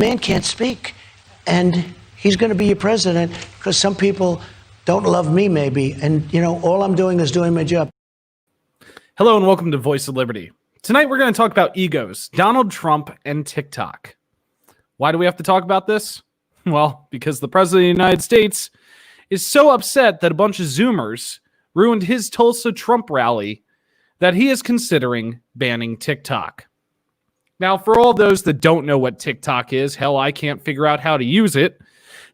Man can't speak, and he's going to be your president because some people don't love me, maybe. And, all I'm doing is doing my job. Hello and welcome to Voice of Liberty. Tonight we're going to talk about egos, Donald Trump and TikTok. Why do we have to talk about this? Well, because the President of the United States is so upset that a bunch of Zoomers ruined his Tulsa Trump rally that he is considering banning TikTok. Now, for all those that don't know what TikTok is, hell, I can't figure out how to use it.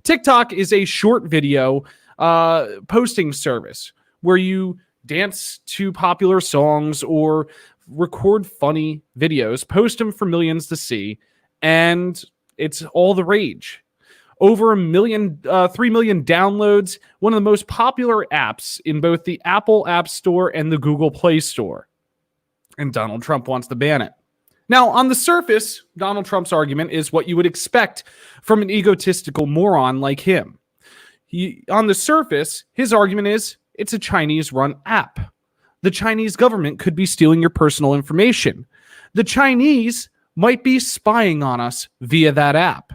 TikTok is a short video posting service where you dance to popular songs or record funny videos, post them for millions to see, and it's all the rage. Over 3 million downloads, one of the most popular apps in both the Apple App Store and the Google Play Store. And Donald Trump wants to ban it. Now, on the surface, Donald Trump's argument is what you would expect from an egotistical moron like him. On the surface, his argument is it's a Chinese-run app. The Chinese government could be stealing your personal information. The Chinese might be spying on us via that app.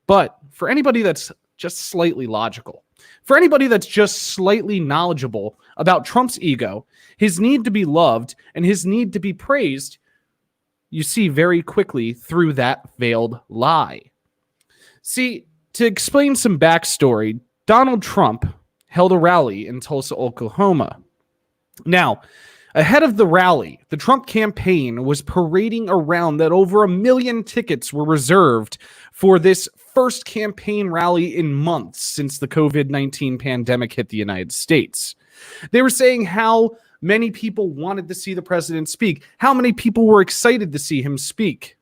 But for anybody that's just slightly logical, for anybody that's just slightly knowledgeable about Trump's ego, his need to be loved, and his need to be praised, you see very quickly through that veiled lie. See, to explain some backstory, Donald Trump held a rally in Tulsa, Oklahoma. Now, ahead of the rally, the Trump campaign was parading around that over 1 million tickets were reserved for this first campaign rally in months since the COVID-19 pandemic hit the United States. They were saying how many people wanted to see the president speak, how many people were excited to see him speak.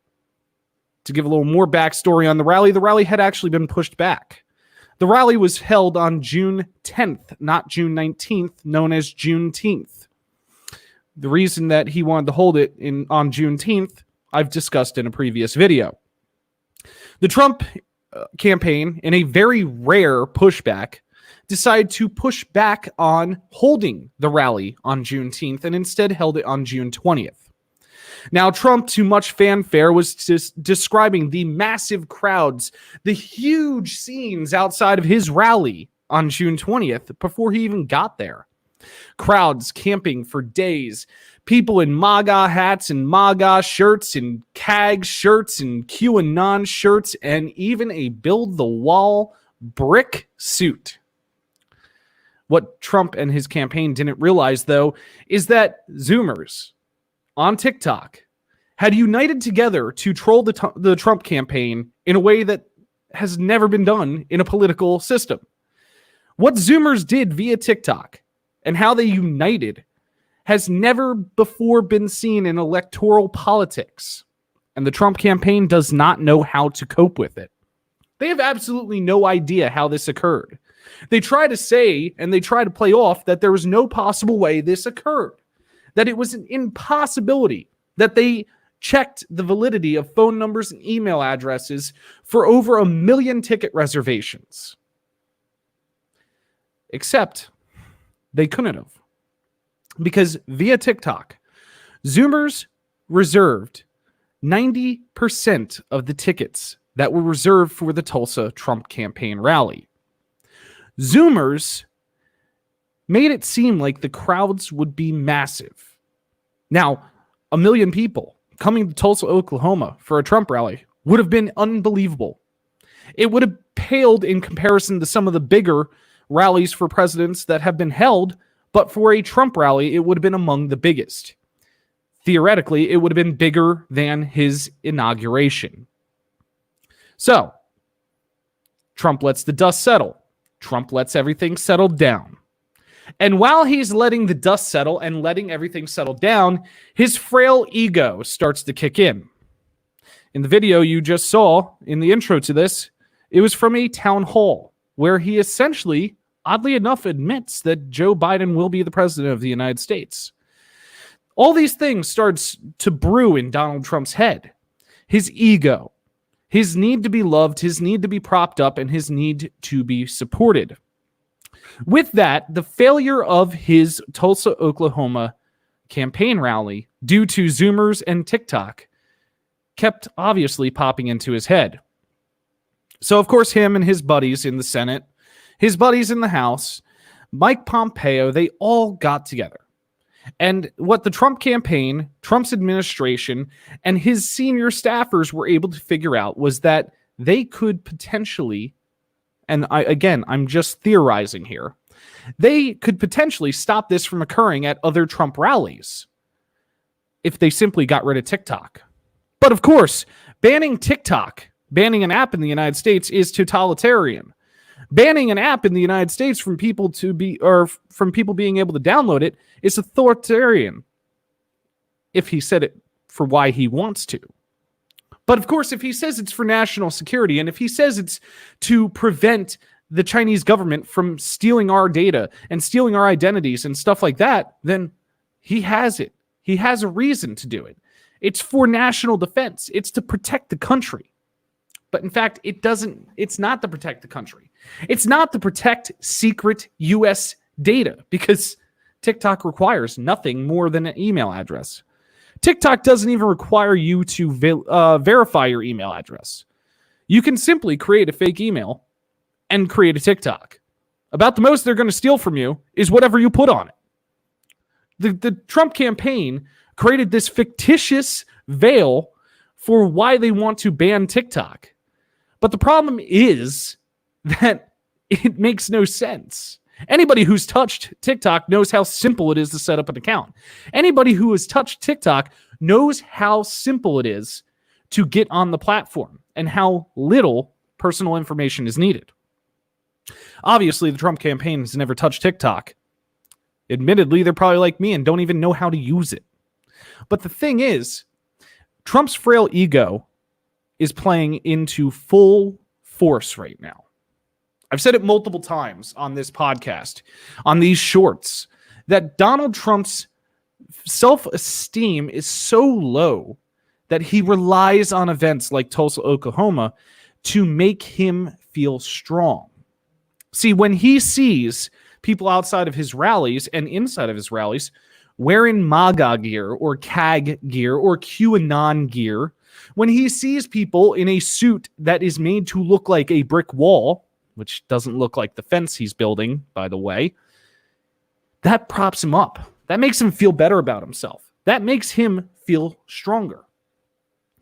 To give a little more backstory on the rally had actually been pushed back. The rally was held on June 10th, not June 19th, known as Juneteenth. The reason that he wanted to hold it on Juneteenth, I've discussed in a previous video. The Trump campaign, in a very rare pushback, decided to push back on holding the rally on Juneteenth and instead held it on June 20th. Now, Trump, to much fanfare, was just describing the massive crowds, the huge scenes outside of his rally on June 20th before he even got there. Crowds camping for days, people in MAGA hats and MAGA shirts and CAG shirts and QAnon shirts, and even a Build the Wall brick suit. What Trump and his campaign didn't realize, though, is that Zoomers on TikTok had united together to troll the Trump campaign in a way that has never been done in a political system. What Zoomers did via TikTok and how they united has never before been seen in electoral politics. And the Trump campaign does not know how to cope with it. They have absolutely no idea how this occurred. They try to say, and they try to play off, that there was no possible way this occurred, that it was an impossibility, that they checked the validity of phone numbers and email addresses for over 1 million ticket reservations. Except they couldn't have. Because via TikTok, Zoomers reserved 90% of the tickets that were reserved for the Tulsa Trump campaign rally. Zoomers made it seem like the crowds would be massive. Now, 1 million people coming to Tulsa, Oklahoma for a Trump rally would have been unbelievable. It would have paled in comparison to some of the bigger rallies for presidents that have been held, but for a Trump rally, it would have been among the biggest. Theoretically, it would have been bigger than his inauguration. So, Trump lets the dust settle. Trump lets everything settle down. And while he's letting the dust settle and letting everything settle down, his frail ego starts to kick in. In the video you just saw, in the intro to this, it was from a town hall where he essentially, oddly enough, admits that Joe Biden will be the president of the United States. All these things starts to brew in Donald Trump's head. His ego, his need to be loved, his need to be propped up, and his need to be supported. With that, the failure of his Tulsa, Oklahoma campaign rally due to Zoomers and TikTok kept obviously popping into his head. So, of course, him and his buddies in the Senate, his buddies in the House, Mike Pompeo, they all got together. And what the Trump campaign, Trump's administration, and his senior staffers were able to figure out was that they could potentially, and I'm just theorizing here, they could potentially stop this from occurring at other Trump rallies if they simply got rid of TikTok. But of course, banning TikTok, banning an app in the United States is totalitarian. Banning an app in the United States from people being able to download it is authoritarian, if he said it for why he wants to. But of course, if he says it's for national security, and if he says it's to prevent the Chinese government from stealing our data and stealing our identities and stuff like that, then he has it. He has a reason to do it. It's for national defense. It's to protect the country. But in fact, it's not to protect the country. It's not to protect secret U.S. data, because TikTok requires nothing more than an email address. TikTok doesn't even require you to verify your email address. You can simply create a fake email and create a TikTok. About the most they're going to steal from you is whatever you put on it. The Trump campaign created this fictitious veil for why they want to ban TikTok. But the problem is that it makes no sense. Anybody who's touched TikTok knows how simple it is to set up an account. Anybody who has touched TikTok knows how simple it is to get on the platform and how little personal information is needed. Obviously, the Trump campaign has never touched TikTok. Admittedly, they're probably like me and don't even know how to use it. But the thing is, Trump's frail ego is playing into full force right now. I've said it multiple times on this podcast, on these shorts, that Donald Trump's self-esteem is so low that he relies on events like Tulsa, Oklahoma to make him feel strong. See, when he sees people outside of his rallies and inside of his rallies wearing MAGA gear or CAG gear or QAnon gear, when he sees people in a suit that is made to look like a brick wall, which doesn't look like the fence he's building, by the way, that props him up. That makes him feel better about himself. That makes him feel stronger.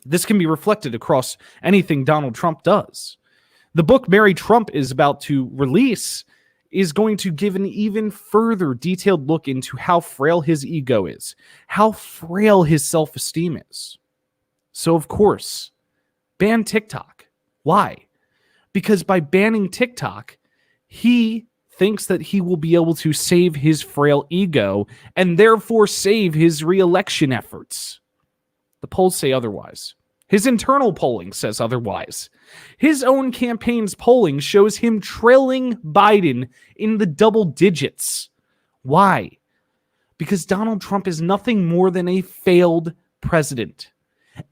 This can be reflected across anything Donald Trump does. The book Mary Trump is about to release is going to give an even further detailed look into how frail his ego is, how frail his self-esteem is. So, of course, ban TikTok. Why? Because by banning TikTok, he thinks that he will be able to save his frail ego and therefore save his re-election efforts. The polls say otherwise. His internal polling says otherwise. His own campaign's polling shows him trailing Biden in the double digits. Why? Because Donald Trump is nothing more than a failed president.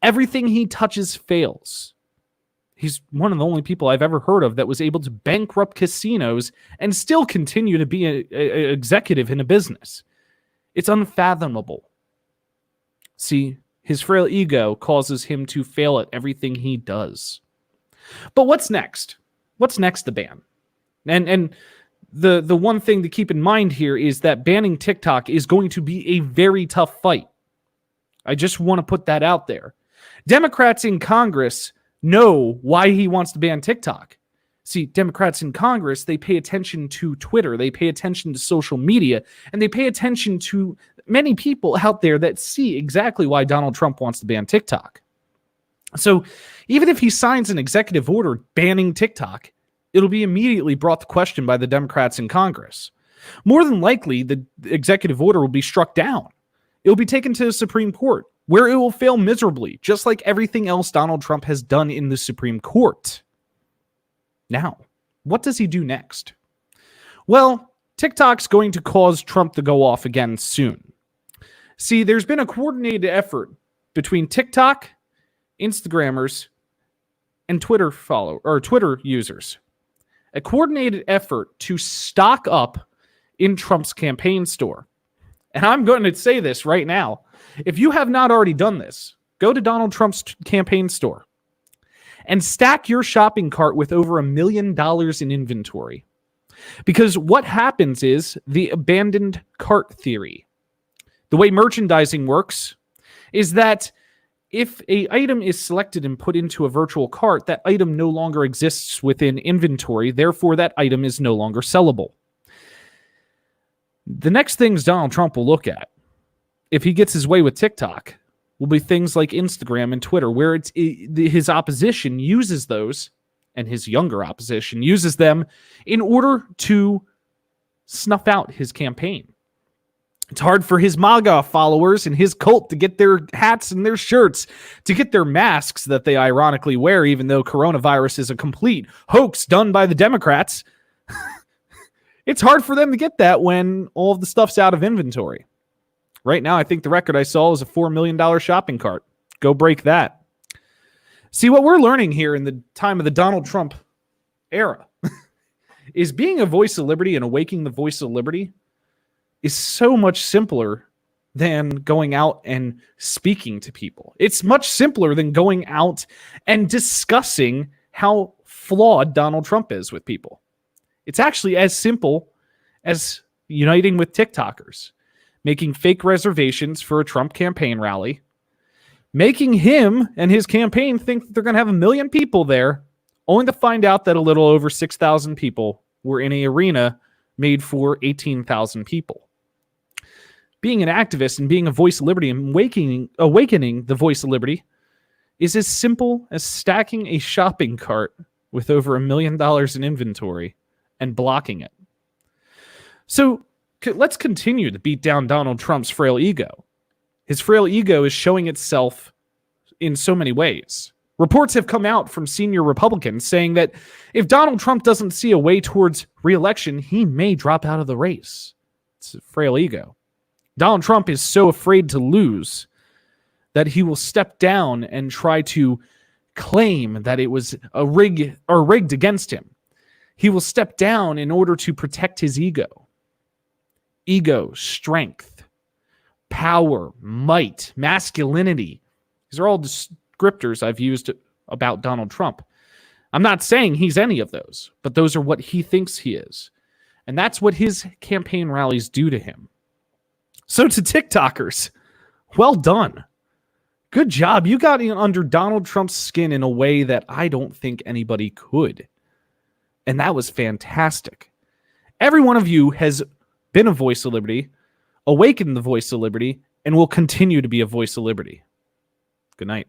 Everything he touches fails. He's one of the only people I've ever heard of that was able to bankrupt casinos and still continue to be an executive in a business. It's unfathomable. See, his frail ego causes him to fail at everything he does. But what's next? What's next to ban? And the one thing to keep in mind here is that banning TikTok is going to be a very tough fight. I just want to put that out there. Democrats in Congress know why he wants to ban TikTok. See, Democrats in Congress, they pay attention to Twitter, they pay attention to social media, and they pay attention to many people out there that see exactly why Donald Trump wants to ban TikTok. So even if he signs an executive order banning TikTok, it'll be immediately brought to question by the Democrats in Congress. More than likely, the executive order will be struck down. It will be taken to the Supreme Court, where it will fail miserably, just like everything else Donald Trump has done in the Supreme Court. Now, what does he do next? Well, TikTok's going to cause Trump to go off again soon. See, there's been a coordinated effort between TikTok, Instagrammers, and Twitter users. A coordinated effort to stock up in Trump's campaign store. And I'm going to say this right now. If you have not already done this, go to Donald Trump's campaign store and stack your shopping cart with over $1 million in inventory. Because what happens is the abandoned cart theory. The way merchandising works is that if an item is selected and put into a virtual cart, that item no longer exists within inventory. Therefore, that item is no longer sellable. The next things Donald Trump will look at, if he gets his way with TikTok, will be things like Instagram and Twitter, where his opposition uses those, and his younger opposition uses them in order to snuff out his campaign. It's hard for his MAGA followers and his cult to get their hats and their shirts, to get their masks that they ironically wear, even though coronavirus is a complete hoax done by the Democrats. It's hard for them to get that when all of the stuff's out of inventory. Right now, I think the record I saw is a $4 million shopping cart. Go break that. See, what we're learning here in the time of the Donald Trump era is being a voice of liberty and awakening the voice of liberty is so much simpler than going out and speaking to people. It's much simpler than going out and discussing how flawed Donald Trump is with people. It's actually as simple as uniting with TikTokers, making fake reservations for a Trump campaign rally, making him and his campaign think that they're going to have 1 million people there, only to find out that a little over 6,000 people were in an arena made for 18,000 people. Being an activist and being a voice of liberty and awakening the voice of liberty is as simple as stacking a shopping cart with over $1 million in inventory and blocking it. So let's continue to beat down Donald Trump's frail ego. His frail ego is showing itself in so many ways. Reports have come out from senior Republicans saying that if Donald Trump doesn't see a way towards re-election, he may drop out of the race. It's a frail ego. Donald Trump is so afraid to lose that he will step down and try to claim that it was rigged against him. He will step down in order to protect his ego. Ego, strength, power, might, masculinity. These are all descriptors I've used about Donald Trump. I'm not saying he's any of those, but those are what he thinks he is. And that's what his campaign rallies do to him. So to TikTokers, well done. Good job. You got under Donald Trump's skin in a way that I don't think anybody could. And that was fantastic. Every one of you has been a voice of liberty, awakened the voice of liberty, and will continue to be a voice of liberty. Good night.